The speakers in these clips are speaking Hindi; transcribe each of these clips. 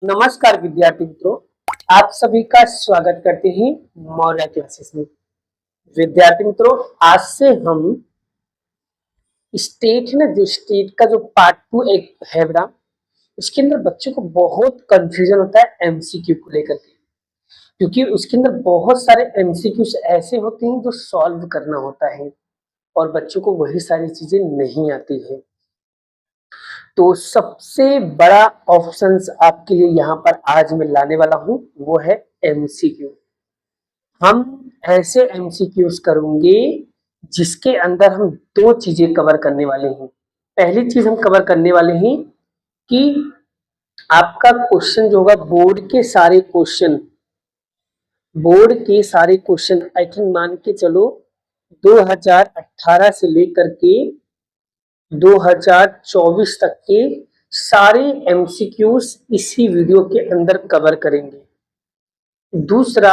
नमस्कार विद्यार्थी मित्रों, आप सभी का स्वागत करते हैं मौर्य क्लासेस में। विद्यार्थी मित्रों, आज से हम स्टेट का जो पार्ट 2 एक है बड़ा, उसके अंदर बच्चों को बहुत कंफ्यूजन होता है एमसीक्यू को लेकर के, क्योंकि उसके अंदर बहुत सारे एमसीक्यूज ऐसे होते हैं जो सॉल्व करना होता है और बच्चों को वही सारी चीजें नहीं आती है। तो सबसे बड़ा ऑप्शंस आपके लिए यहाँ पर आज मैं लाने वाला हूँ, वो है एमसीक्यू। हम ऐसे एमसीक्यूज करेंगे जिसके अंदर हम दो चीजें कवर करने वाले हैं। पहली चीज हम कवर करने वाले हैं कि आपका क्वेश्चन जो होगा बोर्ड के सारे क्वेश्चन आई थिंक मान के चलो 2018 से लेकर के 2024 तक के सारे एमसीक्यूज इसी वीडियो के अंदर कवर करेंगे। दूसरा,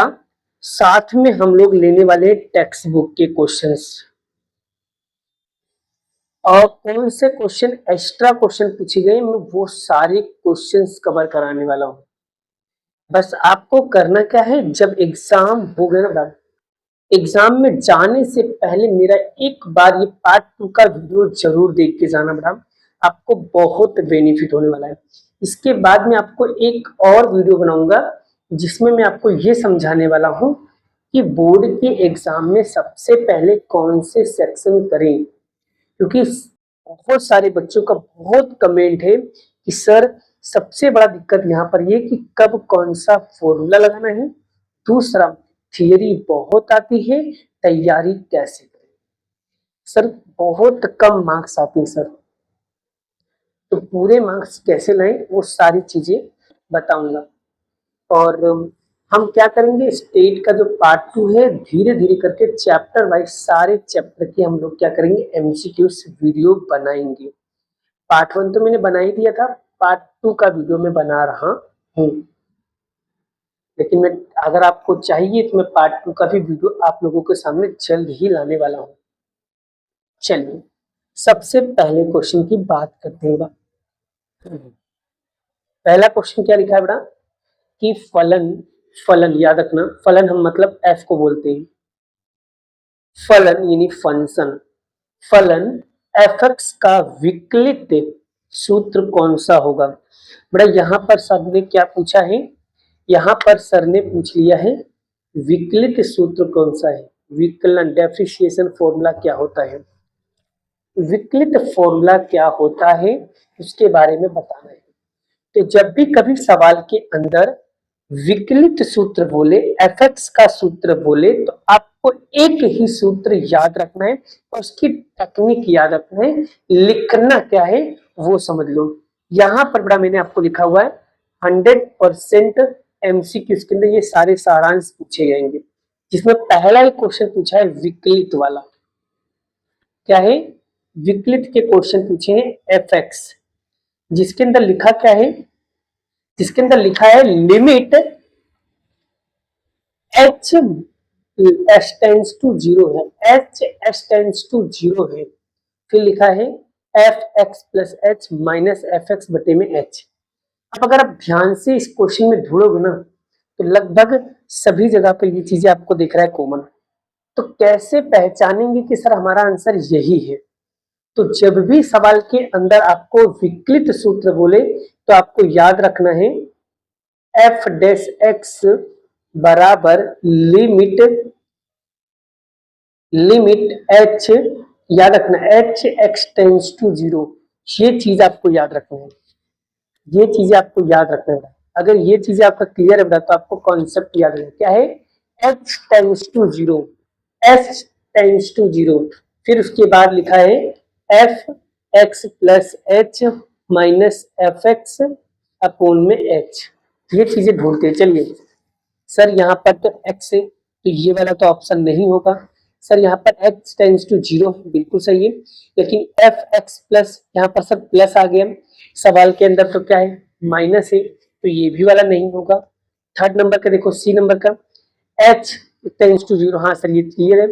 साथ में हम लोग लेने वाले टेक्स्ट बुक के क्वेश्चंस और कौन से क्वेश्चन एक्स्ट्रा क्वेश्चन पूछे गए, मैं वो सारे क्वेश्चंस कवर कराने वाला हूँ। बस आपको करना क्या है, जब एग्जाम हो गया ना, एग्जाम में जाने से पहले मेरा एक बार ये पार्ट 2 का वीडियो जरूर देख के जाना मैडम, आपको बहुत बेनिफिट होने वाला है। इसके बाद में आपको एक और वीडियो बनाऊंगा जिसमें मैं आपको ये समझाने वाला हूँ कि बोर्ड के एग्जाम में सबसे पहले कौन से सेक्शन करें, क्योंकि बहुत सारे बच्चों का बहुत कमेंट है कि सर सबसे बड़ा दिक्कत यहाँ पर ये कि कब कौन सा फॉर्मूला लगाना है। दूसरा, थियरी बहुत आती है, तैयारी कैसे करें। सर बहुत कम मार्क्स आते हैं सर, तो पूरे मार्क्स कैसे लाएं वो सारी चीजें बताऊंगा। और हम क्या करेंगे, स्टेट का जो पार्ट 2 है धीरे धीरे करके चैप्टर वाइज सारे चैप्टर की हम लोग क्या करेंगे, एमसीक्यूज वीडियो बनाएंगे। पार्ट 1 तो मैंने बना ही दिया था, पार्ट 2 का वीडियो मैं बना रहा हूँ, लेकिन मैं अगर आपको चाहिए तो मैं पार्ट 2 का भी वीडियो आप लोगों के सामने जल्द ही लाने वाला हूँ। चलिए सबसे पहले क्वेश्चन की बात करते हैं। पहला क्वेश्चन क्या लिखा है बेटा कि फलन याद रखना, फलन हम मतलब एफ को बोलते हैं। फलन यानी फंक्शन, फलन एफ एक्स का विकलित सूत्र कौन सा होगा। बेटा यहाँ पर सर ने क्या पूछा है, यहाँ पर सर ने पूछ लिया है विकलित सूत्र कौन सा है, विकलन डेफिशिएशन फॉर्मूला क्या होता है। विकलित फॉर्मूला क्या होता है उसके बारे में बताना है। तो जब भी कभी सवाल के अंदर विकलित सूत्र बोले, एफ एक्स का सूत्र बोले, तो आपको एक ही सूत्र याद रखना है और उसकी टेक्निक याद रखना है, लिखना क्या है वो समझ लो। यहां पर बड़ा मैंने आपको लिखा हुआ है 100% एमसीक्यू के अंदर ये सारे सारांश पूछे जाएंगे, जिसमें पहला एक क्वेश्चन पूछा है विकलित वाला। क्या है, विकलित के क्वेश्चन पूछे हैं एफ एक्स, जिसके अंदर लिखा क्या है, जिसके अंदर लिखा है limit H S tends to 0 है, एच एस टेंस टू 0 है। फिर लिखा है F X plus H minus F x बटे में एच। अब अगर आप ध्यान से इस क्वेश्चन में ढूंढोगे ना, तो लगभग सभी जगह पर ये चीजें आपको दिख रहा है कॉमन। तो कैसे पहचानेंगे कि सर हमारा आंसर यही है। तो जब भी सवाल के अंदर आपको विकलित सूत्र बोले तो आपको याद रखना है एफ डैश एक्स बराबर लिमिट एच, याद रखना एच एक्स टेंस टू 0। ये चीज आपको याद रखना है, ये चीजें आपको याद रखना है। अगर ये चीजें आपका क्लियर है बेटा तो आपको कॉन्सेप्ट याद है। क्या है, H tends to 0, H tends to 0। फिर उसके बाद लिखा है F X plus H minus F X upon में एच। ये चीजें ढूंढते हैं। चलिए सर यहाँ पर तो एक्स है तो ये वाला तो ऑप्शन नहीं होगा। सर यहाँ पर एक्स टेंस टू 0 बिल्कुल सही है, लेकिन एफ एक्स प्लस यहाँ पर सर प्लस आ गया, सवाल के अंदर तो क्या है माइनस है, तो ये भी वाला नहीं होगा। थर्ड नंबर का देखो, सी नंबर का एच टेंस टू 0, हाँ सर ये क्लियर है।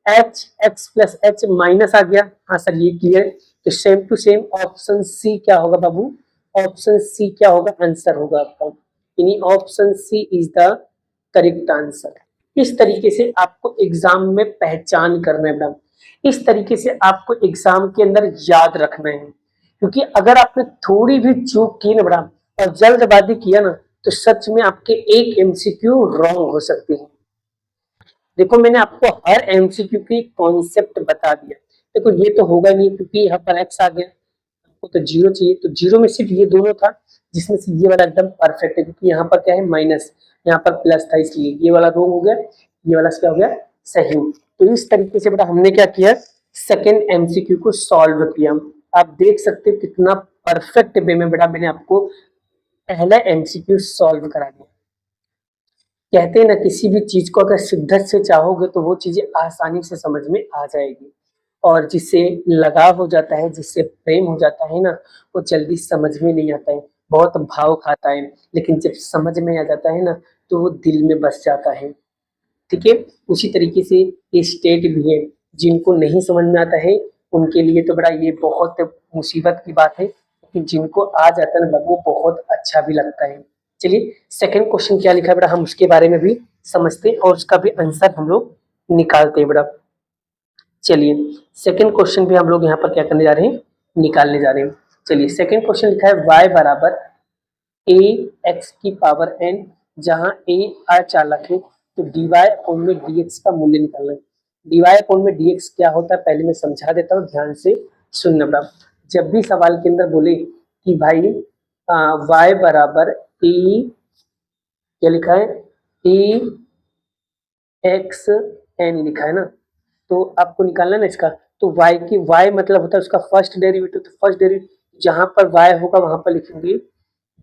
H X plus H minus आ गया, हाँ सर ये क्लियर है। तो same to same option C क्या होगा बाबू, ऑप्शन सी क्या होगा आंसर होगा आपका, यानी option C is the correct answer. इस तरीके से आपको एग्जाम में पहचान करना है मैडम, इस तरीके से आपको एग्जाम के अंदर याद रखना है, क्योंकि अगर आपने थोड़ी भी चूक की ना मैडम और जल्दबाजी किया ना तो सच में आपके एक एमसीक्यू रॉन्ग हो सकते हैं। देखो मैंने आपको हर एमसीक्यू की कॉन्सेप्ट बता दिया। देखो ये तो होगा नहीं क्योंकि यहाँ पर एक्स आ गया, आपको तो जीरो चाहिए, तो जीरो में सिर्फ ये दोनों था जिसमें से ये वाला एकदम परफेक्ट है, क्योंकि यहाँ पर क्या है माइनस, यहाँ पर प्लस था, इसलिए ये वाला रॉन्ग हो गया, ये वाला क्या हो गया सही। तो इस तरीके से बेटा हमने क्या किया, सेकेंड एमसीक्यू को सॉल्व किया। आप देख सकते हो कितना परफेक्ट वे में बेटा मैंने आपको पहला एमसीक्यू सॉल्व करा दिया। कहते हैं ना किसी भी चीज को अगर शिद्दत से चाहोगे तो वो चीजें आसानी से समझ में आ जाएगी, और जिससे लगाव हो जाता है, जिससे प्रेम हो जाता है ना, वो जल्दी समझ में नहीं आता है, बहुत भाव खाता है, लेकिन जब समझ में आ जाता है ना तो वो दिल में बस जाता है। ठीक है, उसी तरीके से ये स्टेट भी है, जिनको नहीं समझ में आता है उनके लिए तो बड़ा ये बहुत मुसीबत की बात है, लेकिन जिनको आ जाता है ना वो बहुत अच्छा भी लगता है। चलिए सेकंड क्वेश्चन क्या लिखा है बेटा हम उसके बारे में भी समझते हैं और उसका भी आंसर हम लोग निकालते हैं बेटा। चलिए सेकंड क्वेश्चन भी हम लोग यहाँ पर क्या करने जा रहे हैं, निकालने जा रहे हैं। चलिए सेकंड क्वेश्चन लिखा है y बराबर ए एक्स की पावर एन, जहां ए अचालक है तो dy अपॉन में dx का मूल्य निकालना है। dy अपॉन में dx क्या होता है पहले मैं समझा देता हूँ, ध्यान से सुनना बेटा। जब भी सवाल के अंदर बोले कि भाई y बराबर ए, क्या लिखा है ए एक्स एन लिखा है ना, तो आपको निकालना ना इसका, तो y की y मतलब होता है उसका फर्स्ट डेरिवेटिव, तो फर्स्ट डेरिवेटिव जहां पर y होगा वहां पर लिखेंगे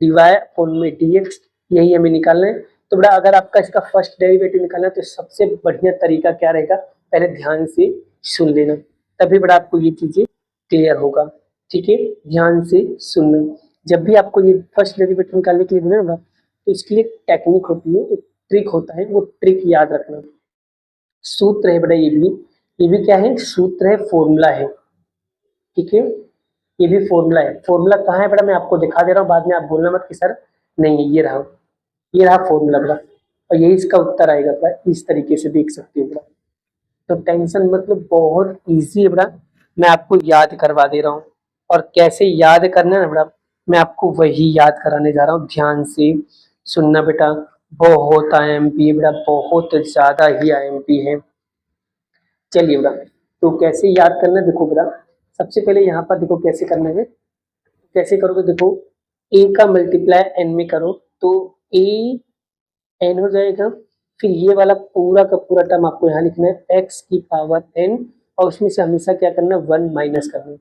dy अपॉन में dx, यही हमें निकालना है। तो बेटा अगर आपका इसका फर्स्ट डेरिवेटिव निकालना है तो सबसे बढ़िया तरीका क्या रहेगा, पहले ध्यान से सुन लेना, तभी बेटा आपको ये चीजें क्लियर होगा। ठीक है, ध्यान से सुनना। जब भी आपको ये फर्स्ट डेरिवेटिव निकालने के लिए बोले ना तो इसके लिए टेक्निक होती है, एक ट्रिक होता है, वो ट्रिक याद रखना। सूत्र है बेटा ये भी क्या है सूत्र है, फॉर्मूला है। ठीक है, ये भी फॉर्मूला है। फॉर्मूला कहाँ है बेटा मैं आपको दिखा दे रहा हूँ, बाद में आप बोलना मत कि सर नहीं है, ये रहा फॉर्मूला बेटा, और यही इसका उत्तर आएगा बेटा, इस तरीके से देख सकते हो बेटा। तो टेंशन मतलब बहुत इजी है बेटा, मैं आपको याद करवा दे रहा हूँ, और कैसे याद करना है ना बेटा मैं आपको वही याद कराने जा रहा हूँ, ध्यान से सुनना बेटा। बहुत आईएमपी है बेटा, बहुत ज्यादा ही आईएमपी है। चलिए बेटा तो कैसे याद करना है देखो बेटा, सबसे पहले यहाँ पर देखो कैसे करना है, कैसे करोगे देखो, ए का मल्टीप्लाई एन में करो तो ए एन हो जाएगा, फिर ये वाला पूरा का पूरा टर्म आपको यहाँ लिखना है एक्स की पावर एन, और उसमें से हमेशा क्या करना है वन माइनस करना है,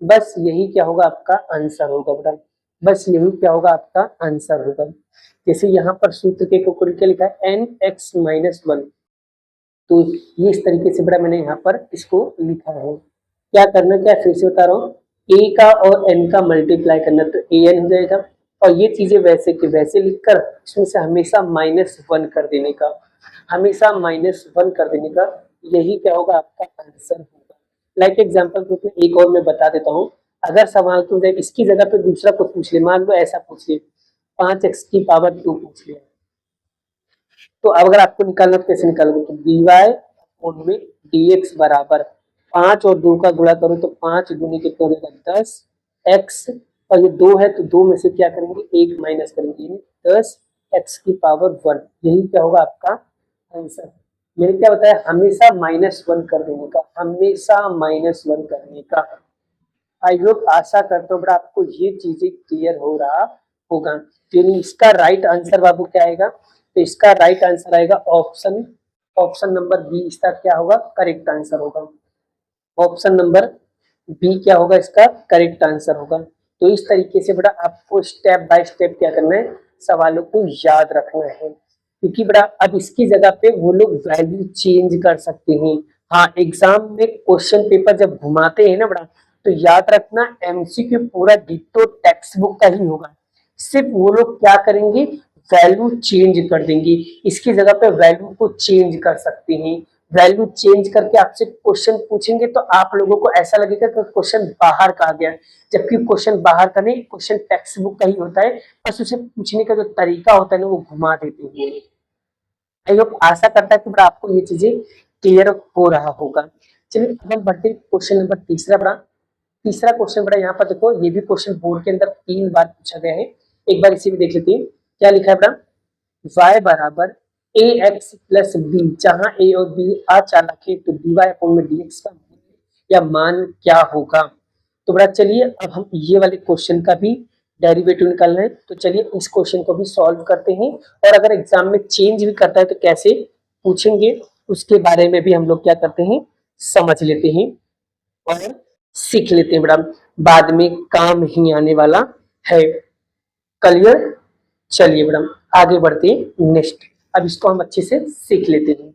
बस यही क्या होगा आपका आंसर होगा बेटा, बस यही क्या होगा आपका आंसर होगा। जैसे यहाँ पर सूत्र के ऊपर क्या लिखा है एन एक्स माइनस वन, तो ये इस तरीके से बेटा मैंने यहाँ पर इसको लिखा है। क्या करना क्या फिर से बता रहा हूँ, ए का और एन का मल्टीप्लाई करना तो ए एन हो जाएगा, और ये चीजें वैसे के वैसे लिखकर इसमें से हमेशा माइनस वन कर देने का, हमेशा माइनस वन कर देने का, यही क्या होगा आपका आंसर होगा। लाइक एग्जाम्पल के रूप में एक और मैं बता देता हूँ, अगर सवाल को इसकी जगह पे दूसरा कुछ पूछ ले, मान लो ऐसा पूछ ले 5x की पावर 2 पूछ लिया, तो अब अगर आपको निकालना तो कैसे निकालोगे, तो dy में dx बराबर 5 और 2 का गुणा करो तो 5 दूनी कितना हो जाएगा 10 x, और ये 2 है तो 2 में से क्या करेंगे 1 माइनस करेंगे 10 x की पावर 1, यही क्या होगा आपका आंसर। मैंने क्या बताया हमेशा माइनस वन कर देने का, हमेशा माइनस वन करने का। आई होप आशा करता हूँ बड़ा आपको ये चीजें क्लियर हो रहा होगा। यानी इसका राइट आंसर बाबू क्या आएगा, तो इसका राइट आंसर आएगा ऑप्शन, ऑप्शन नंबर बी इसका क्या होगा करेक्ट आंसर होगा। ऑप्शन नंबर बी क्या होगा इसका करेक्ट आंसर होगा। तो इस तरीके से बेटा आपको स्टेप बाय स्टेप क्या करना है, सवालों को याद रखना है, क्योंकि बेटा अब इसकी जगह पे वो लोग वैल्यू चेंज कर सकते हैं। हाँ एग्जाम में क्वेश्चन पेपर जब घुमाते हैं ना बेटा, तो याद रखना एमसीक्यू पूरा डिट्टो टेक्स्ट बुक का ही होगा, सिर्फ वो लोग क्या करेंगे वैल्यू चेंज कर देंगे, इसकी जगह पे वैल्यू को चेंज कर सकते हैं, वैल्यू चेंज करके आपसे क्वेश्चन पूछेंगे तो आप लोगों को ऐसा लगेगा कि क्वेश्चन बाहर का आ गया, जबकि क्वेश्चन बाहर का नहीं, क्वेश्चन टेक्स्ट बुक का ही होता है, बस उसे पूछने का जो तरीका होता है ना वो घुमा देते हैं। आई होप, आशा करता है कि बड़ा आपको ये चीजें क्लियर हो रहा होगा। चलिए अब हम बढ़ते क्वेश्चन नंबर तीसरा। बड़ा तीसरा क्वेश्चन बड़ा यहाँ पर देखो, ये भी क्वेश्चन बोर्ड के अंदर 3 बार पूछा गया है, एक बार इसी में देख लेते हैं क्या लिखा है बड़ा। y बराबर ए एक्स प्लस बी, जहां ए और बी अचालक है तो dy अपॉन में dx का मूल्य या मान क्या होगा। तो बड़ा चलिए अब हम ये वाले क्वेश्चन का भी डेरिवेटिव निकालना है, तो चलिए इस क्वेश्चन को भी सॉल्व करते हैं, और अगर एग्जाम में चेंज भी करता है तो कैसे पूछेंगे उसके बारे में भी हम लोग क्या करते हैं, समझ लेते हैं और सीख लेते हैं। बड़ा बाद में काम ही आने वाला है। क्लियर। चलिए बड़ा आगे बढ़ते हैं नेक्स्ट, अब इसको हम अच्छे से सीख लेते हैं।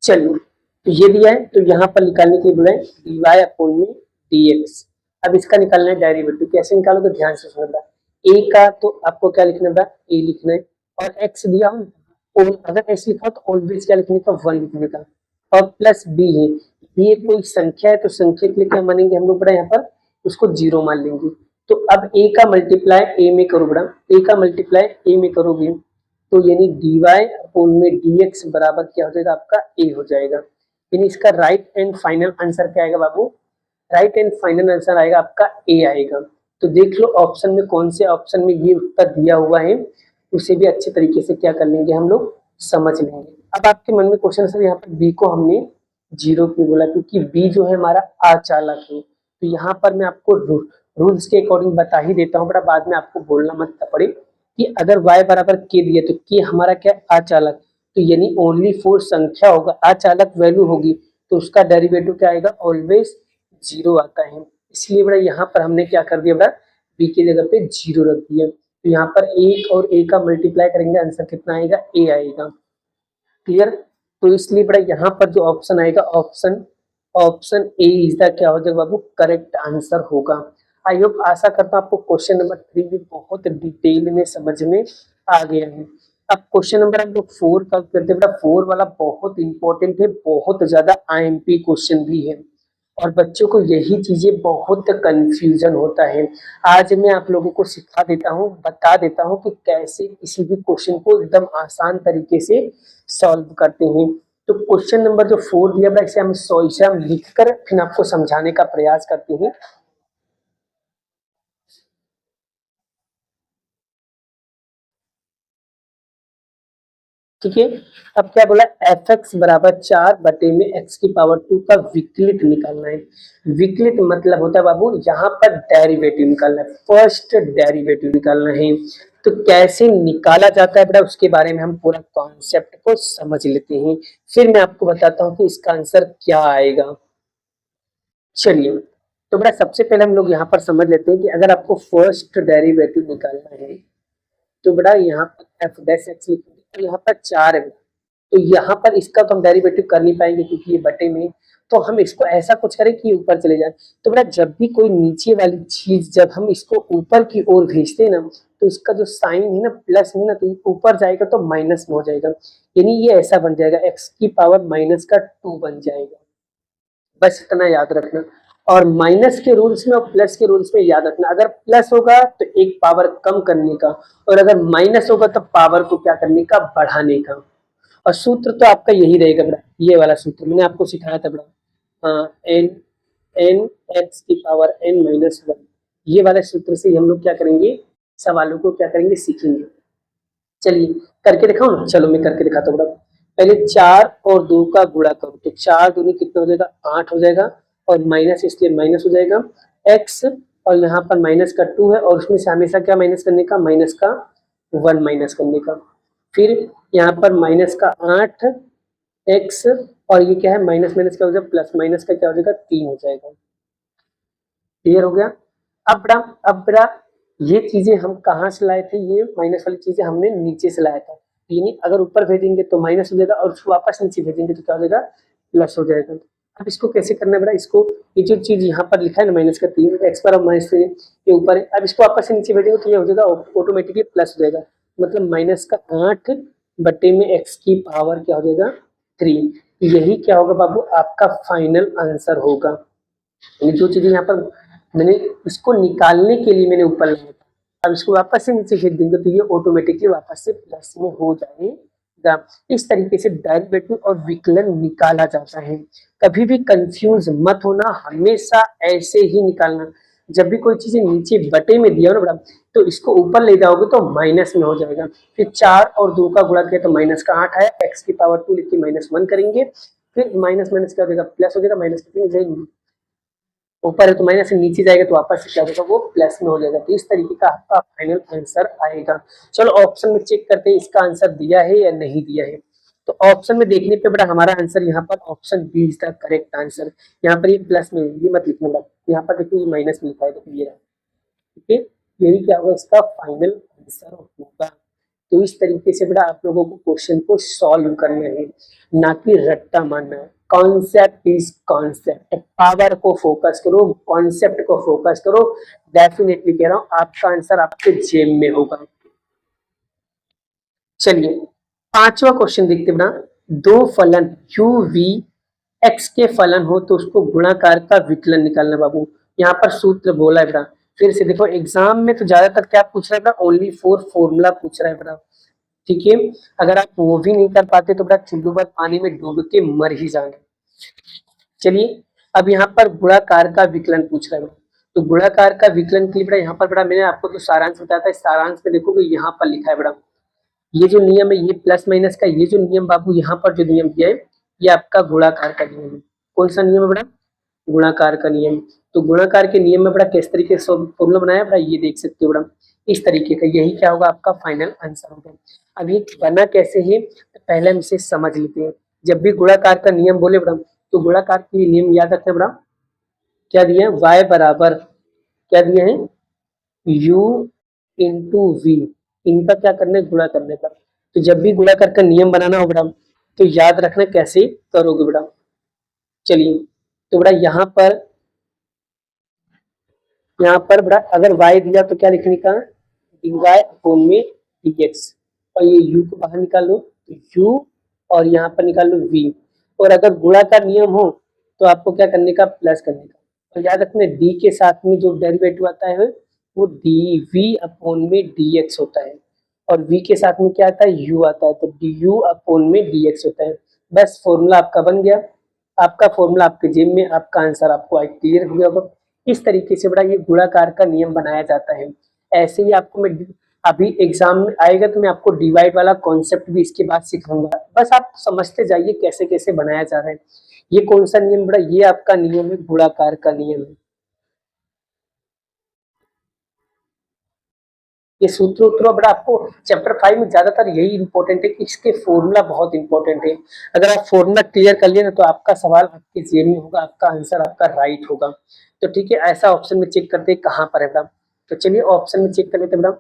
चलिए तो ये दिया है, तो यहाँ पर निकालने के लिए बोला है dy अपॉन में dx। अब इसका निकालना है डेरिवेटिव, कैसे निकालोगे ध्यान से सुनना। a का तो आपको क्या लिखना है, a लिखना है, और x दिया हूँ, और अगर x लिखा तो ऑलवेज क्या लिखने का, 1 लिखने का, और प्लस b है, b एक कोई संख्या है तो संख्या के लिए क्या मानेंगे हम लोग बड़ा, यहाँ पर उसको 0 मान लेंगे। तो अब a का मल्टीप्लाई a में करो बड़ा, a का मल्टीप्लाई a में करोगे तो यानी dy अपॉन में dx बराबर क्या हो जाएगा, आपका a हो जाएगा। यानी इसका राइट एंड फाइनल आंसर क्या आएगा बाबू, राइट एंड फाइनल आंसर आएगा आपका a आएगा। तो देख लो ऑप्शन में कौन से ऑप्शन में ये उत्तर दिया हुआ है, उसे भी अच्छे तरीके से क्या कर लेंगे हम लोग, समझ लेंगे। अब आपके मन में क्वेश्चन सर यहाँ पर b को हमने 0 क्यों बोला, क्योंकि b जो है हमारा अचालक है। तो यहाँ पर मैं आपको रूल्स के अकॉर्डिंग बता ही देता हूँ, बड़ा बाद में आपको बोलना मत पड़े कि अगर y बराबर k दिया तो k हमारा क्या अचालक, तो यानी ओनली 4 संख्या होगा, अचालक वैल्यू होगी, तो उसका डेरिवेटिव क्या आएगा, ऑलवेज 0 आता है। इसलिए बड़ा यहाँ पर हमने क्या कर दिया बड़ा, b की जगह पे 0 रख दिया। तो यहाँ पर 1 और a का मल्टीप्लाई करेंगे, आंसर कितना आएगा, a आएगा। क्लियर। तो इसलिए बड़ा यहाँ पर जो ऑप्शन आएगा, option option A is the क्या हो जाएगा बाबू, करेक्ट आंसर होगा। आई होप, आशा करता हूँ आपको क्वेश्चन नंबर 3 भी बहुत डिटेल में समझ में आ गया है। अब क्वेश्चन नंबर हम लोग 4 का करते हैं। 4 वाला बहुत इंपॉर्टेंट है, बहुत ज्यादा आईएमपी क्वेश्चन भी है, और बच्चों को यही चीजें बहुत कंफ्यूजन होता है। आज मैं आप लोगों को सिखा देता हूँ, बता देता हूँ कि कैसे किसी भी क्वेश्चन को एकदम आसान तरीके से सॉल्व करते हैं। तो क्वेश्चन नंबर जो 4 दिया था इसे हम लिख कर फिर आपको समझाने का प्रयास करते हैं। ठीक है। अब क्या बोला, एफ एक्स बराबर 4 बटे में एक्स की पावर 2 का विकलित निकालना है। विकलित मतलब होता है बाबू यहाँ पर डेरिवेटिव निकालना है, फर्स्ट डेरिवेटिव निकालना है। तो कैसे निकाला जाता है बेटा, उसके बारे में हम पूरा कॉन्सेप्ट को समझ लेते हैं, फिर मैं आपको बताता हूँ कि इसका आंसर क्या आएगा। चलिए तो बेटा सबसे पहले हम लोग यहाँ पर समझ लेते हैं कि अगर आपको फर्स्ट डेरिवेटिव निकालना है तो बेटा यहाँ पर एफ डैश एक्स लिखेंगे, तो यहाँ पर 4 है, तो यहाँ पर इसका तो हम डेरिवेटिव कर नहीं पाएंगे क्योंकि ये बटे में, तो हम इसको ऐसा कुछ करें कि ऊपर चले जाए। तो बेटा जब भी कोई नीचे वाली चीज जब हम इसको ऊपर की ओर भेजते हैं ना, तो इसका जो साइन है ना प्लस में ना, तो ऊपर जाएगा तो माइनस में हो जाएगा, यानी ये ऐसा बन जाएगा एक्स की पावर माइनस का 2 बन जाएगा। बस इतना याद रखना। और माइनस के रूल्स में और प्लस के रूल्स में याद रखना, अगर प्लस होगा तो एक पावर कम करने का, और अगर माइनस होगा तो पावर को क्या करने का, बढ़ाने का। और सूत्र तो आपका यही रहेगा बेटा, ये वाला सूत्र मैंने आपको सिखाया था बेटा, एन एन एक्स की पावर एन माइनस 1, ये वाले सूत्र से हम लोग क्या करेंगे, सवालों को क्या करेंगे, सीखेंगे। चलिए करके दिखाओ ना, चलो मैं करके दिखाता हूँ बेटा। पहले 4 और 2 का गुणा करो, तो 4 दूनी कितना हो जाएगा, 8 हो जाएगा, और माइनस इसलिए माइनस हो जाएगा x, और यहाँ पर माइनस का 2 है, और उसमें से हमेशा क्या माइनस करने का, माइनस का 1 माइनस करने का। फिर यहाँ पर माइनस का 8 x, और ये क्या है, माइनस माइनस क्या हो जाएगा, प्लस माइनस का क्या हो जाएगा, 3 हो जाएगा। क्लियर हो गया। अब बेटा ये चीजें हम कहाँ से लाए थे, ये माइनस वाली चीजें हमने नीचे से लाया था, यानी अगर ऊपर भेजेंगे तो माइनस हो जाएगा, और उसको वापस नीचे भेजेंगे तो क्या हो जाएगा, प्लस हो जाएगा। अब इसको कैसे करना है बेटा, इसको ये जो चीज यहाँ पर लिखा है ना माइनस का 3, एक्स पर माइनस 3 ये ऊपर है, अब इसको वापस से नीचे भेजेंगे तो ये हो जाएगा ऑटोमेटिकली प्लस हो जाएगा, मतलब माइनस का 8 बटे में एक्स की पावर क्या हो जाएगा, 3। यही क्या होगा बाबू, आपका फाइनल आंसर होगा। ये जो चीजें यहाँ पर मैंने इसको निकालने के लिए मैंने ऊपर लगाया था, अब इसको वापस से नीचे खींच देंगे तो ये ऑटोमेटिकली वापस से प्लस में हो जाएगा। इस तरीके से डेरिवेटिव और विकलन निकाला जाता है। कभी भी कंफ्यूज मत होना, हमेशा ऐसे ही निकालना। जब भी कोई चीज नीचे बटे में दिया हो ना बड़ा, तो इसको ऊपर ले जाओगे तो माइनस में हो जाएगा। फिर 4 और 2 का गुणा किया तो माइनस का 8 आया, x की पावर 2 लिख के -1 करेंगे, फिर माइनस माइनस क्या हो जाएगा, प्लस हो जाएगा, माइनस ऊपर है तो माइनस से नीचे जाएगा तो वापस से क्या होगा, वो प्लस में हो जाएगा। तो इस तरीके का आपका फाइनल आंसर आएगा। चलो ऑप्शन में चेक करते हैं इसका आंसर दिया है या नहीं दिया है। तो ऑप्शन में देखने पे बड़ा हमारा आंसर यहाँ पर option B is the correct answer. यहाँ पर ये प्लस में, ये मत लिखना बड़ा, यहाँ पर देखो ये माइनस में लिखा है, देखो ये रहा, ठीक है। यही क्या होगा, इसका फाइनल आंसर होगा। तो इस तरीके से बेटा आप लोगों को क्वेश्चन को सॉल्व करना है, ना कि रट्टा मारना है। कॉन्सेप्ट इज कॉन्सेप्ट, पावर को फोकस करो, कॉन्सेप्ट को फोकस करो। डेफिनेटली कह रहा हूं आपका आंसर आपके जेब में होगा। चलिए 5वां क्वेश्चन देखते बेटा। दो फलन u v x के फलन हो तो उसको गुणाकार का विकलन निकालना बाबू। यहाँ पर सूत्र बोला है बेटा, फिर से देखो एग्जाम में तो ज्यादातर क्या पूछ रहा है बेटा, ओनली फॉर फॉर्मूला पूछ रहा है बेटा, ठीक है। अगर आप वो भी नहीं कर पाते तो बेटा चुल्लू पर पानी में डूब के मर ही जाएंगे। चलिए अब यहाँ पर गुणाकार का विकलन पूछ रहा है, तो गुणाकार का विकलन के लिए बेटा यहाँ पर बेटा मैंने आपको तो सारांश बताया था, सारांश में देखो कि यहाँ पर लिखा है बेटा, ये जो नियम है, ये प्लस माइनस का ये जो नियम बाबू यहाँ पर जो नियम दिया है, ये आपका गुणाकार का नियम है। कौन सा नियम है बेटा, गुणाकार का नियम। तो गुणाकार के नियम में बड़ा किस तरीके से फॉर्मूला बनाया बड़ा, ये देख सकते हो बड़ा, इस तरीके का। यही क्या होगा, आपका फाइनल आंसर होगा। अब ये बना कैसे है, तो पहले हम इसे समझ लेते हैं। जब भी गुणाकार का नियम बोले बड़ा, तो गुणाकार के नियम याद रखना बड़ा, क्या दिया है, y बराबर क्या दिया है, u इंटू वी, इनका क्या करना है, गुणा करने का। तो जब भी गुणाकार का नियम बनाना हो बेटा, तो याद रखना कैसे करोगे बेटा। चलिए तो बेटा यहाँ पर बेटा अगर y दिया तो क्या लिखने का, dy अपॉन में dx, और ये u को बाहर निकाल लो तो u, और यहाँ पर निकाल लो v। और अगर गुणा का नियम हो तो आपको क्या करने का, प्लस करने का। और याद रखना d के साथ में जो डेरिवेटिव आता है वो dv अपॉन में dx होता है, और v के साथ में क्या आता है, u आता है, तो du अपॉन में dx होता है। बस फॉर्मूला आपका बन गया, आपका फॉर्मूला आपके जेब में, आपका आंसर आपको क्लियर हो गया होगा। इस तरीके से बड़ा ये गुणाकार का नियम बनाया जाता है। ऐसे ही आपको मैं अभी एग्जाम में आएगा तो मैं आपको डिवाइड वाला कॉन्सेप्ट भी इसके बाद सिखाऊंगा, बस आप समझते जाइए कैसे कैसे बनाया जा रहा है। ये कौन सा नियम बड़ा, ये आपका नियम है, गुणाकार का नियम है। ये सूत्र उत्तर बड़ा आपको चैप्टर 5 में ज्यादातर यही इंपॉर्टेंट है कि इसके फॉर्मूला बहुत इंपॉर्टेंट है। अगर आप फॉर्मूला क्लियर कर लिए ना तो आपका सवाल आपके जेब में होगा, आपका आंसर आपका राइट होगा। तो ठीक है, ऐसा ऑप्शन में चेक करते हैं कहाँ पर है बेटा। तो चलिए ऑप्शन में चेक कर लेते बेटा।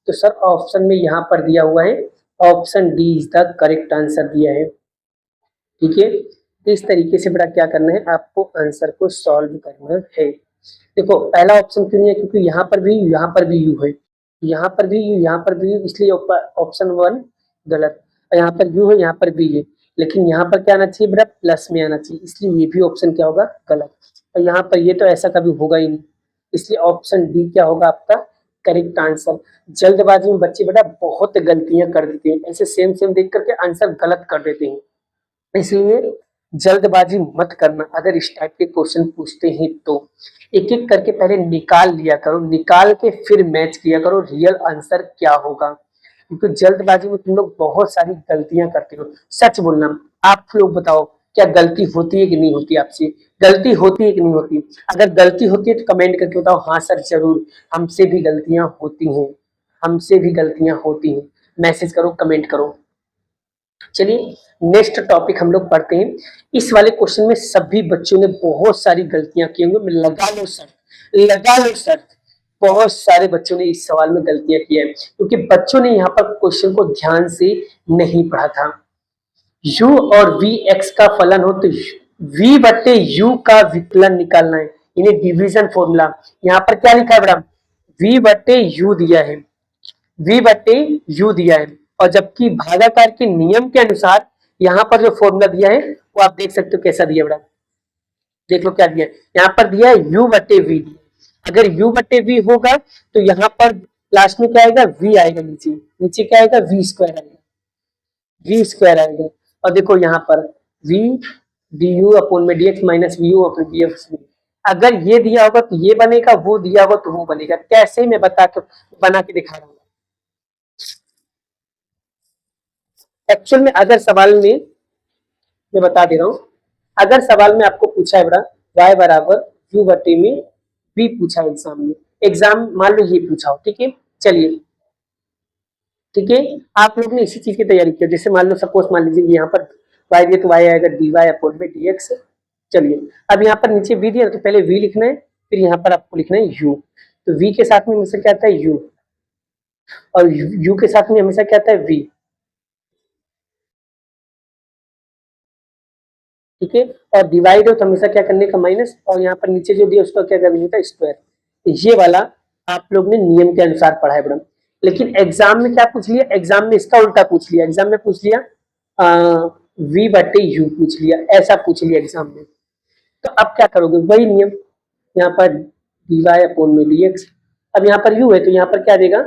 तो सर ऑप्शन में यहाँ पर दिया हुआ है, option D is the correct answer दिया है, ठीक है। तो इस तरीके से बेटा क्या करना है, आपको आंसर को सॉल्व करना है। देखो पहला ऑप्शन क्यों नहीं है, क्योंकि यहाँ पर भी यू है, यहाँ पर भी यू, यहाँ पर भी यू, इसलिए ऑप्शन 1 गलत। यहाँ पर यू है, यहाँ पर भी है, लेकिन यहाँ पर क्या आना चाहिए बेटा, प्लस में आना चाहिए, इसलिए ये भी ऑप्शन क्या होगा, गलत। और यहाँ पर ये तो ऐसा कभी होगा ही नहीं, इसलिए ऑप्शन डी क्या होगा आपका करेक्ट आंसर। जल्दबाजी में बच्चे बेटा बहुत गलतियां कर देते हैं, ऐसे सेम सेम देख करके आंसर गलत कर देते हैं, इसलिए जल्दबाजी मत करना। अगर इस टाइप के क्वेश्चन पूछते हैं तो एक एक करके पहले निकाल लिया करो, निकाल के फिर मैच किया करो रियल आंसर क्या होगा, क्योंकि जल्दबाजी में तुम लोग बहुत सारी गलतियां करते हो। सच बोलना, आप लोग बताओ क्या गलती होती है कि नहीं होती, आपसे गलती होती है कि नहीं होती। अगर गलती होती है तो कमेंट करके बताओ, हाँ सर जरूर हमसे भी गलतियां होती हैं, हमसे भी गलतियां होती हैं। मैसेज करो, कमेंट करो। चलिए नेक्स्ट टॉपिक हम लोग पढ़ते हैं। इस वाले क्वेश्चन में सभी बच्चों ने बहुत सारी गलतियां की होंगी, मैं लगा लो शर्त, लगा लो शर्त, बहुत सारे बच्चों ने इस सवाल में गलतियां की है, क्योंकि बच्चों ने यहाँ पर क्वेश्चन को ध्यान से नहीं पढ़ा था। u और v x का फलन हो तो v बटे u का विकलन निकालना है, इन्हें डिवीजन फॉर्मूला। यहाँ पर क्या लिखा है बेटा, v बटे u दिया है, v बटे u दिया है, और जबकि भागाकार के नियम के अनुसार यहाँ पर जो फॉर्मूला दिया है वो आप देख सकते हो कैसा दिया बेटा, देख लो क्या दिया है। यहाँ पर दिया है u बटे v दिया। अगर u बटे v होगा तो यहाँ पर लास्ट में क्या आएगा, v आएगा, नीचे नीचे क्या आएगा, v स्क्वायर आएगा, v स्क्वायर आएगा। और देखो यहाँ पर v du अपॉन में dx minus vu upon dx। अगर ये दिया होगा तो ये बनेगा, वो दिया होगा तो वो बनेगा। कैसे मैं बना के दिखा रहा हूँ। एक्चुअल में अगर सवाल में मैं बता दे रहा हूँ, अगर सवाल में आपको पूछा है बेटा y बराबर u बटे में v पूछा है एग्जाम में, एग्जाम मान लो ये पूछा हो, ठीक है, चलिए ठीक है, आप लोग ने इसी चीज की तैयारी की। जैसे मान लो सपोज मान लीजिए यहाँ पर y दिए तो y आएगा dy अपॉन में dx। चलिए अब यहाँ पर नीचे v दिया तो पहले v लिखना है, फिर यहाँ पर आपको लिखना है u। तो v के साथ में हमेशा क्या आता है u, और u के साथ में हमेशा क्या आता है v, ठीक है। और डिवाइड हो तो हमेशा क्या करने का माइनस, और यहाँ पर नीचे जो दिया उसका क्या करने का स्क्वायर। तो ये वाला आप लोग ने नियम के अनुसार पढ़ा है बड़ा। लेकिन एग्जाम में क्या पूछ लिया, एग्जाम में इसका उल्टा पूछ लिया। एग्जाम में पूछ लिया v बटे u पूछ लिया, ऐसा पूछ लिया एग्जाम में। तो अब क्या करोगे, वही नियम, यहाँ पर dy अपॉन में dx। अब यहाँ पर u है तो यहाँ पर क्या देगा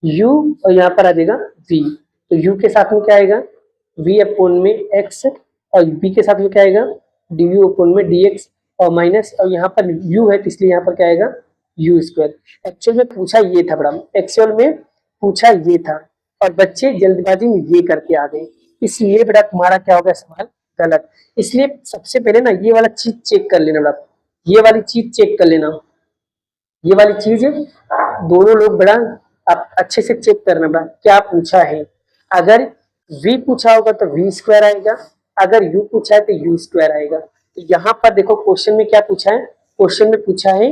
u, और यहाँ पर आ जाएगा v। तो u के साथ में क्या आएगा v अपॉन में x, और v के साथ में क्या आएगा du अपॉन में dx, और माइनस, और यहाँ पर u है तो इसलिए यहाँ पर क्या आएगा u स्क्वायर। एक्चुअल में पूछा ये था बड़ा, एक्चुअल में पूछा ये था, और बच्चे जल्दबाजी में ये करके आ गए, इसलिए बेटा तुम्हारा क्या हो गया सवाल गलत। इसलिए सबसे पहले ना ये वाला चीज चेक कर लेना बेटा, ये वाली चीज चेक कर लेना, ये वाली चीज दोनों लोग बड़ा आप अच्छे से चेक करना बड़ा क्या पूछा है। अगर v पूछा होगा तो v स्क्वायर आएगा, अगर u पूछा है तो u स्क्वायर आएगा। तो यहाँ पर देखो क्वेश्चन में क्या पूछा है, क्वेश्चन में पूछा है,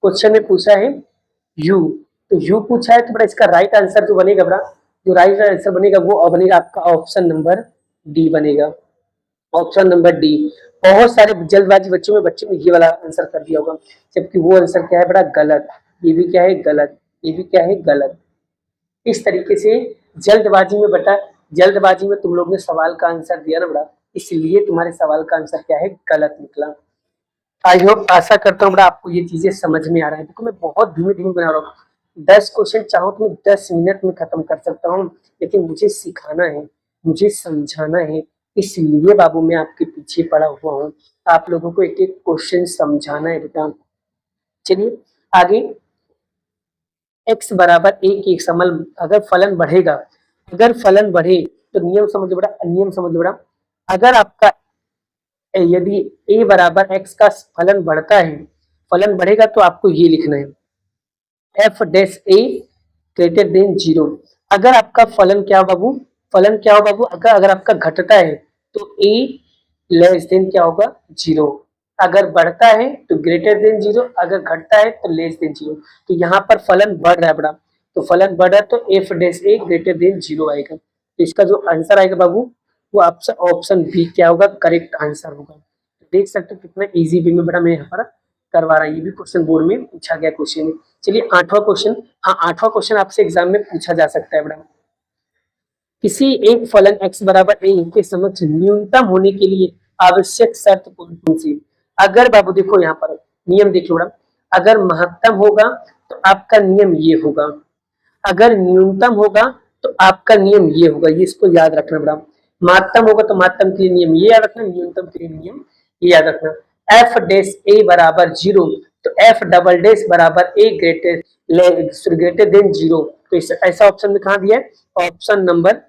क्वेश्चन में पूछा है u। तो u पूछा है तो बड़ा इसका राइट आंसर जो बनेगा बड़ा, जो राइट आंसर बनेगा वो बनेगा आपका ऑप्शन नंबर डी बनेगा, ऑप्शन नंबर डी। बहुत सारे जल्दबाजी बच्चों ने ये वाला आंसर कर दिया होगा, जबकि वो आंसर क्या है बड़ा गलत, ये भी क्या है गलत, ये भी क्या है गलत। इस तरीके से जल्दबाजी में बटा, जल्दबाजी में तुम लोग ने सवाल का आंसर दिया ना बड़ा, इसलिए तुम्हारे सवाल का आंसर क्या है गलत निकला। आई होप, आशा करता हूँ बड़ा आपको ये चीजें समझ में आ रहा है। देखो मैं बहुत धीमे धीमे बना रहा हूँ, 10 क्वेश्चन चाहो तो मैं 10 मिनट में खत्म कर सकता हूँ, लेकिन मुझे सिखाना है, मुझे समझाना है, इसलिए बाबू मैं आपके पीछे पड़ा हुआ हूँ। आप लोगों को एक एक क्वेश्चन समझाना है बेटा। चलिए आगे, x बराबर एक समल, अगर फलन बढ़ेगा, अगर फलन बढ़े तो नियम समझ लो बेटा, नियम समझ लो बेटा। अगर आपका यदि a बराबर x का फलन बढ़ता है, फलन बढ़ेगा तो आपको ये लिखना है f dash a greater than 0। अगर आपका फलन क्या हो बाबू, फलन क्या हो बाबू, अगर आपका घटता है तो a लेस देन क्या होगा 0, अगर बढ़ता है तो ग्रेटर देन 0, अगर घटता है तो लेस देन 0। तो यहाँ पर फलन बढ़ रहा है बड़ा, तो फलन बढ़ रहा है तो f dash a greater than 0 आएगा। तो इसका जो आंसर आएगा बाबू वो आपसे ऑप्शन बी क्या होगा, करेक्ट आंसर होगा। देख सकते हो कितना इजी वे में बड़ा मैं यहाँ पर करवा रहा है, ये भी क्वेश्चन बोर्ड में पूछा गया क्वेश्चन है। चलिए 8वां क्वेश्चन, हाँ 8वां क्वेश्चन आपसे एग्जाम में पूछा जा सकता है बड़ा। किसी एक फलन x बराबर a के समक्ष न्यूनतम होने के लिए आवश्यक शर्त कौन कौन सी। अगर बाबू देखो यहाँ पर नियम देख लो बड़ा, अगर महत्तम होगा तो आपका नियम ये होगा, अगर न्यूनतम होगा तो आपका नियम ये होगा, ये इसको याद रखना बड़ा। महत्तम होगा तो महत्तम के लिए नियम ये याद रखना, न्यूनतम के लिए नियम ये याद रखना। एफ डैश ए बराबर 0 तो एफ डबल डैश बराबर ए ग्रेटर देन 0। तो ऐसा ऑप्शन में कहा दिया है, ऑप्शन नंबर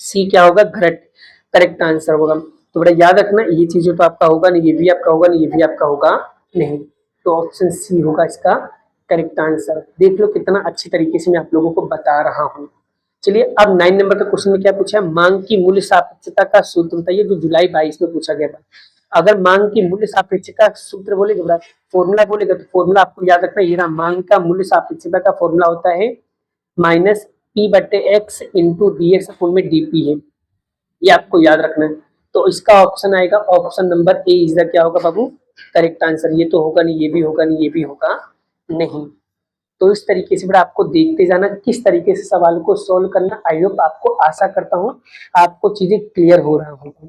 सी क्या होगा, करेक्ट आंसर होगा। तो बड़ा याद रखना ये चीजें तो आपका होगा नहीं, ये भी आपका होगा नहीं, ये भी आपका होगा नहीं, तो ऑप्शन सी होगा इसका करेक्ट आंसर। देख लो कितना अच्छी तरीके से मैं आप लोगों को बता रहा हूँ। चलिए अब 9 नंबर का क्वेश्चन में क्या पूछा है, मांग की मूल्य सापेक्षता का सूत्र बताइए, जो जुलाई 22 में पूछा गया था। अगर मांग की मूल्य सापेक्षता सूत्र बोलेगा, फॉर्मूला बोलेगा, तो फॉर्मूला आपको याद रखना ये रहा, मांग का मूल्य सापेक्षता का फॉर्मूला होता है माइनस पी बटे x into D x upon में डीपी है, ये आपको याद रखना है। तो इसका ऑप्शन आएगा option number A is the क्या होगा बाबू, करेक्ट आंसर। ये तो होगा नहीं, ये भी होगा नहीं, ये भी होगा नहीं। तो इस तरीके से बेटा आपको देखते जाना किस तरीके से सवाल को सोल्व करना। आई होप आपको, आशा करता हूँ आपको चीजें क्लियर हो रहा होगा।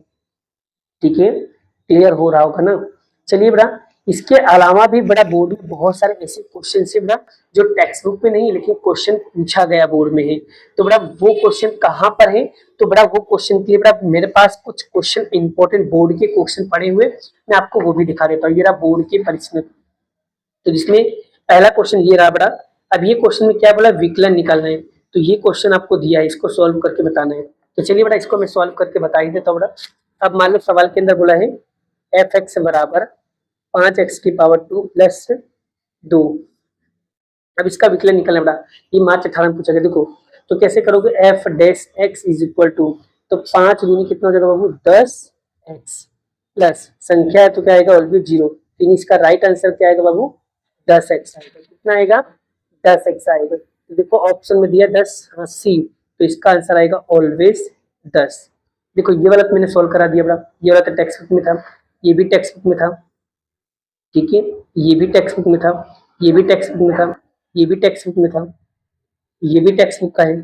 ठीक है, क्लियर हो रहा होगा ना। चलिए बेटा, इसके अलावा भी बड़ा बोर्ड में बहुत सारे ऐसे क्वेश्चन है बेटा जो टेक्स्ट बुक में नहीं है लेकिन क्वेश्चन पूछा गया बोर्ड में है। तो बेटा वो क्वेश्चन कहाँ पर है, तो बेटा वो क्वेश्चन के लिए बेटा मेरे पास कुछ क्वेश्चन इंपॉर्टेंट बोर्ड के क्वेश्चन पड़े हुए, मैं आपको वो भी दिखा देता हूँ। ये रहा बोर्ड के परीक्षा, तो जिसमें पहला क्वेश्चन ये रहा बेटा। अब ये क्वेश्चन में क्या बोला, विकलन निकालना है। तो ये क्वेश्चन आपको दिया है, इसको सॉल्व करके बताना है। तो चलिए बेटा इसको मैं सॉल्व करके बता ही देता हूँ बेटा। अब मान लो सवाल के अंदर बोला है एफ एक्स बराबर 5x की पावर 2 प्लस 2। अब इसका विकलन निकालना बेटा, ये मार्च 18 में पूछा गया। देखो तो कैसे करोगे, F dash X is equal to, तो 5 दूनी कितना हो जाएगा बाबू 10x प्लस संख्या है तो क्या आएगा ऑलवेज 0। तो इसका राइट आंसर क्या आएगा बाबू 10x आएगा। कितना आएगा 10x आएगा। तो देखो ऑप्शन में दिया 10, हाँ सी, तो इसका आंसर आएगा ऑलवेज 10। देखो ये वाला तो मैंने सोल्व करा दिया बेटा, ये वाला तो टेक्स्ट बुक में था, ये भी टेक्स्ट बुक में था, ठीक है, ये भी टेक्स्ट बुक में था, ये भी टेक्स्ट बुक में था, ये भी टेक्स्ट बुक में था, ये भी टेक्स्ट बुक का है,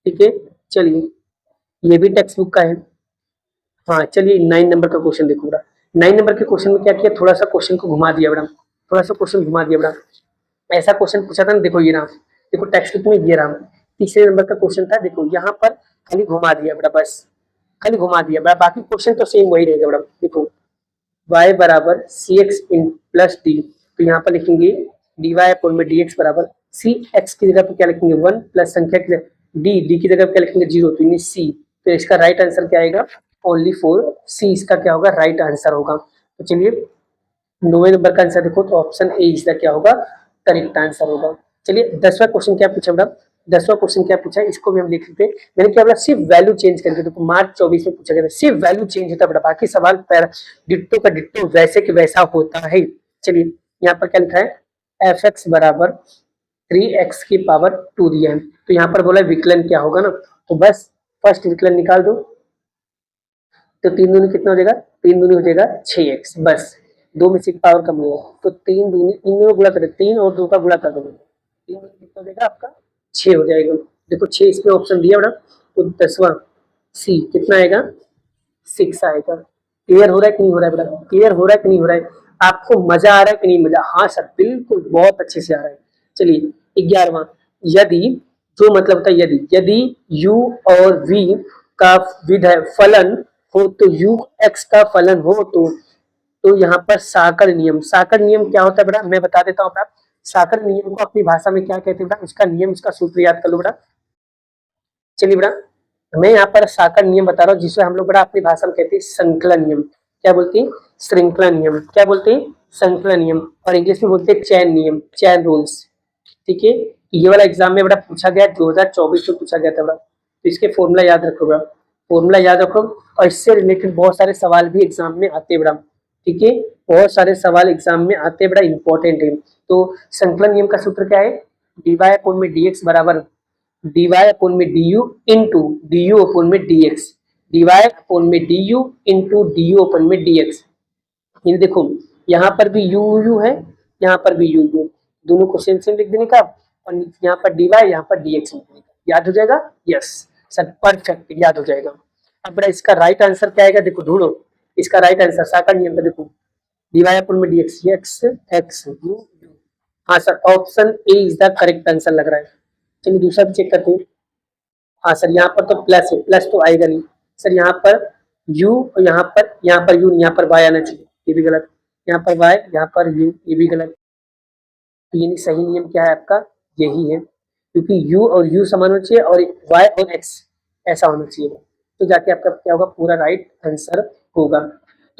ठीक है। चलिए ये भी टेक्स्ट बुक का है। हाँ चलिए 9 नंबर का क्वेश्चन देखो बेटा। 9 नंबर के क्वेश्चन में क्या किया, थोड़ा सा क्वेश्चन को घुमा दिया बेटा, थोड़ा सा क्वेश्चन घुमा दिया बेटा। ऐसा क्वेश्चन पूछा था ना, देखो ये रहा, देखो टेक्स्ट बुक में ये रहा, तीसरे नंबर का क्वेश्चन था। देखो यहाँ पर खाली घुमा दिया बेटा, बस खाली घुमा दिया बेटा, बाकी क्वेश्चन तो सेम वही रहेगा बेटा। देखो y बराबर सी एक्स इन प्लस डी, तो यहाँ पर लिखेंगे डी वाई अपॉन में डी एक्स बराबर सी एक्स की जगह पर क्या लिखेंगे 1 प्लस संख्या की डी, डी की जगह पर क्या लिखेंगे 0, तो सी। तो इसका राइट आंसर क्या आएगा ओनली 4 सी, इसका क्या होगा राइट आंसर होगा। तो चलिए 9वें नंबर का आंसर देखो, तो ऑप्शन ए इसका क्या होगा करेक्ट आंसर होगा। चलिए 10वां क्वेश्चन क्या पूछा बेटा, 10वां क्वेश्चन क्या पूछा इसको भी हम देख लेते हैं। मैंने क्या बोला सिर्फ वैल्यू चेंज करके, तो मार्च 24 में पूछा गया था, सिर्फ वैल्यू चेंज होता है बेटा, बाकी सवाल पैर डिट्टो का डिट्टो वैसे कि वैसा होता है। चलिए यहाँ पर क्या लिखा है एफ एक्स बराबर 3x की पावर 2 दिया है, तो यहाँ पर बोला विकलन क्या होगा ना, तो बस फर्स्ट विकलन निकाल दो, तो 3 दूनी कितना हो जाएगा, 3 दूनी हो जाएगा 6x, बस 2 में से पावर कम होगा, तो 3 दूनी इन दोनों गुणा करें, 3 और 2 का गुणा कर दो, 3 दूनी कितना हो जाएगा आपका 6 हो जाएगा। देखो 6 इसमें ऑप्शन दिया बेटा, तो 10वां सी कितना आएगा 6 आएगा। क्लियर हो रहा है कि नहीं हो रहा है बेटा, क्लियर हो रहा है कि नहीं हो रहा है, आपको मजा आ रहा है कि नहीं मजा, हाँ सर बिल्कुल बहुत अच्छे से आ रहा है। चलिए 11वां, यदि जो मतलब होता है यदि, यदि u और v का विधेय फलन हो तो u x का फलन हो तो यहाँ पर साकर नियम, साकर नियम क्या होता है बेटा मैं बता देता हूँ बेटा। साकर नियम को अपनी भाषा में क्या कहते हैं बेटा, उसका नियम उसका सूत्र याद कर लो बेटा। चलिए बेटा मैं यहाँ पर साकर नियम बता रहा हूँ, जिसे हम लोग बेटा अपनी भाषा में कहते हैं श्रृंखला नियम। क्या बोलते हैं श्रृंखला नियम, क्या बोलते हैं श्रृंखला नियम, और इंग्लिश में बोलते हैं चैन नियम, चैन रूल्स, ठीक है। ये वाला एग्जाम में बेटा पूछा गया 2024 में पूछा गया था बेटा, तो इसके फॉर्मूला याद रखो बेटा, फॉर्मूला याद रखो, और इससे रिलेटेड बहुत सारे सवाल भी एग्जाम में आते बेटा, ठीक है, बहुत सारे सवाल एग्जाम में आते बेटा, इंपॉर्टेंट है। तो श्रृंखला नियम का सूत्र क्या है, डी वाई अपॉन में डी एक्स बराबर डी वाई अपॉन में D U into D U upon में D X, D Y upon में D U into D U upon में डी एक्स। ये देखो यहाँ पर भी यू यू है, यहाँ पर भी यू यू, दोनों को सेम सेम लिख देने का, और यहाँ पर डी वाई यहाँ पर डी एक्स लिख देने का, याद हो जाएगा, यस सर परफेक्ट याद हो जाएगा। अब बेटा इसका राइट आंसर क्या आएगा, देखो ढूंढो इसका राइट आंसर, साकार नियम का देखो डी वाई अपॉन में D X, X X U U, हाँ sir option A is the correct answer लग रहा है। चलिए दूसरा भी चेक करते हैं। हाँ सर यहाँ पर तो प्लस है, प्लस तो आएगा नहीं सर, यहाँ पर u और यहाँ पर u, यहाँ पर y आना चाहिए, ये भी गलत, यहाँ पर y यहाँ पर u, ये भी गलत। तो यानी सही नियम क्या है आपका, यही है, क्योंकि u और u समान होना चाहिए और y और x ऐसा होना चाहिए, तो जाके आपका क्या होगा पूरा राइट आंसर होगा।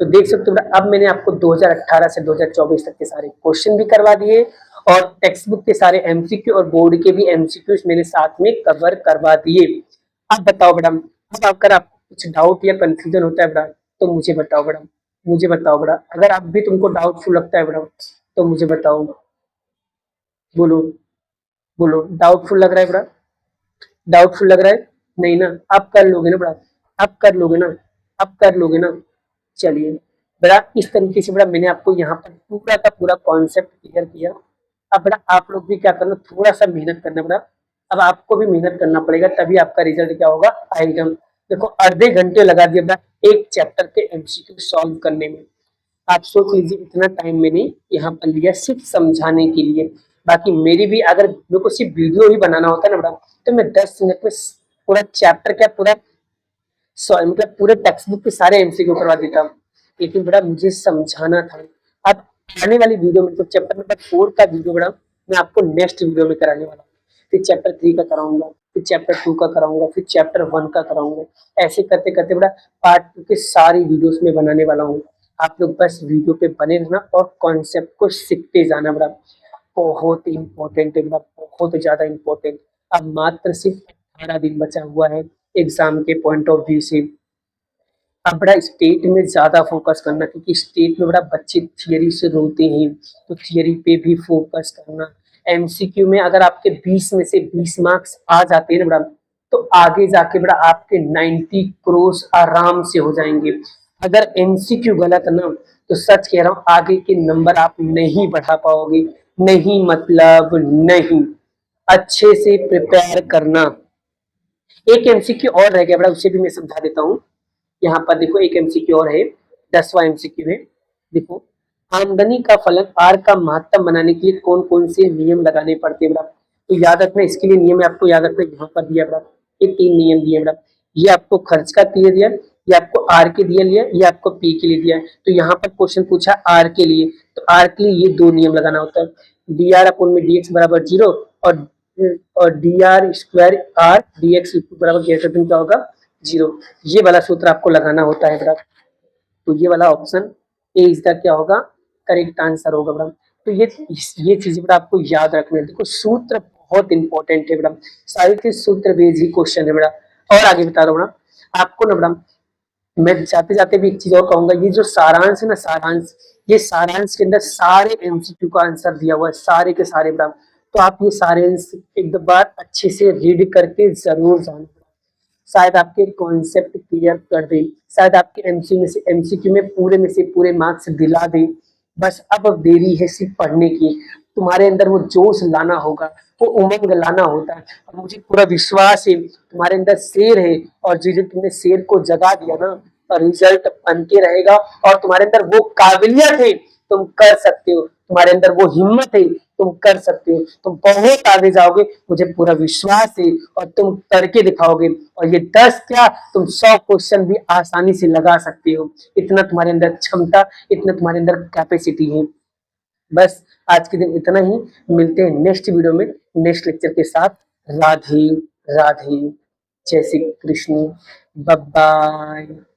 तो देख सकते हो अब मैंने आपको 2018 से 2024 तक के सारे क्वेश्चन भी करवा दिए, और टेक्स्ट बुक के सारे एमसीक्यू और बोर्ड के भी एमसीक्यूज मैंने साथ में कवर करवा दिए। अब बताओ बेटा, अब अगर आपको कुछ डाउट या कंफ्यूजन होता है बेटा तो मुझे बताओ बेटा, मुझे बताओ बेटा, अगर आप भी तुमको डाउटफुल लगता है बेटा तो मुझे बताओ, बोलो बोलो, डाउटफुल लग रहा है बेटा, डाउटफुल लग रहा है नहीं ना, आप कर लोगे ना बेटा, आप कर लोगे ना, आप कर लोगे ना। चलिए बेटा इस तरीके से बेटा मैंने आपको यहाँ पर पूरा का पूरा कॉन्सेप्ट क्लियर किया। अब बेटा आप लोग भी क्या करना, थोड़ा सा मेहनत करना बेटा, अब आपको भी मेहनत करना पड़ेगा, तभी आपका रिजल्ट क्या होगा आएगा। देखो आधे घंटे लगा दिया बेटा एक चैप्टर के एमसीक्यू सॉल्व करने में। आप सोच लीजिए इतना टाइम मैंने यहाँ पर लिया सिर्फ समझाने के लिए। बाकी मेरी भी अगर मेरे को सिर्फ वीडियो ही बनाना होता ना बेटा तो मैं 10 मिनट में पूरा चैप्टर क्या पूरा मतलब पूरे टेक्स्ट बुक के सारे एमसीक्यू करवा देता हूँ। लेकिन बेटा मुझे समझाना था। अब आने वाली वीडियो में तो चैप्टर नंबर 4 का वीडियो बेटा मैं आपको नेक्स्ट वीडियो में कराने वाला हूँ। फिर चैप्टर 3 का कराऊंगा, फिर चैप्टर 2 का कराऊंगा, फिर चैप्टर 1 का कराऊंगा। ऐसे करते करते बेटा पार्ट 2 के सारी वीडियोस में बनाने वाला हूँ। आप लोग बस वीडियो पे बने रहना और कॉन्सेप्ट को सीखते जाना बेटा। बहुत इंपॉर्टेंट है बेटा, बहुत ज्यादा इंपॉर्टेंट। अब मात्र सिर्फ 18 दिन बचा हुआ है एग्जाम के पॉइंट ऑफ व्यू से। अब बड़ा स्टेट में ज्यादा फोकस करना क्योंकि स्टेट में बड़ा बच्चे थियरी से रोते हैं, तो थियरी पे भी फोकस करना। एमसीक्यू में अगर आपके 20 में से 20 मार्क्स आ जाते हैं ना बड़ा तो आगे जाके बड़ा आपके 90 क्रॉस आराम से हो जाएंगे। अगर एमसीक्यू गलत ना तो सच कह रहा हूँ आगे के नंबर आप नहीं बढ़ा पाओगे। नहीं मतलब नहीं। अच्छे से प्रिपेयर करना। एक एमसीक्यू और रह गया बड़ा उसे भी मैं समझा देता हूँ। यहाँ पर देखो एक एमसीक्यू और है, 10वां एमसीक्यू है। देखो आमदनी का फलन आर का महत्तम बनाने के लिए कौन कौन से नियम लगाने पड़ते हैं बेटा। तो याद रखना इसके लिए नियम आपको याद रखना यहाँ पर दिया बेटा। ये 3 नियम दिए बेटा। ये आपको खर्च का दिया दिया, ये आपको आर के दिया लिया, ये आपको पी के लिए दिया है। तो यहाँ पर क्वेश्चन पूछा आर के लिए, तो आर के लिए ये 2 नियम लगाना होता है। डी आर अपन में डी एक्स बराबर 0 और D R square R D X बराबर क्या होगा 0। ये वाला सूत्र आपको लगाना होता है बेटा। तो ये वाला ऑप्शन ए इसका क्या होगा करेक्ट आंसर होगा बेटा। तो ये चीज बेटा आपको याद रखना है। देखो सूत्र बहुत इंपॉर्टेंट है बेटा, सारे के सूत्र बेस्ड ही क्वेश्चन है बेटा। और आगे बता रहा हूँ बेटा आपको ना बेटा मैं जाते जाते भी एक चीज और कहूंगा, ये जो सारांश है ना सारांश, ये सारांश के अंदर सारे एमसीक्यू का आंसर दिया हुआ है सारे के सारे बेटा। तो आप ये सारे एक बार अच्छे से रीड करके जरूर जाना। शायद आपके कॉन्सेप्ट क्लियर कर दे, शायद आपके एमसीक्यू में पूरे मार्क्स दिला दे। बस अब देरी है सिर्फ पढ़ने की। तुम्हारे अंदर वो जोश लाना होगा, वो उमंग लाना होता है। और मुझे पूरा विश्वास है तुम्हारे अंदर शेर है, और जिस दिन तुमने शेर को जगा दिया ना तो रिजल्ट बन के रहेगा। और तुम्हारे अंदर वो काबिलियत है, तुम कर सकते हो। तुम्हारे अंदर वो हिम्मत है, तुम कर सकते हो। तुम बहुत आगे जाओगे, मुझे पूरा विश्वास है। और तुम करके दिखाओगे। और ये 10 क्या तुम 100 क्वेश्चन भी आसानी से लगा सकते हो। इतना तुम्हारे अंदर क्षमता, इतना तुम्हारे अंदर कैपेसिटी है। बस आज के दिन इतना ही। मिलते हैं नेक्स्ट वीडियो में नेक्स्ट लेक्चर के साथ। राधे राधे, जय श्री कृष्ण, बाय बाय।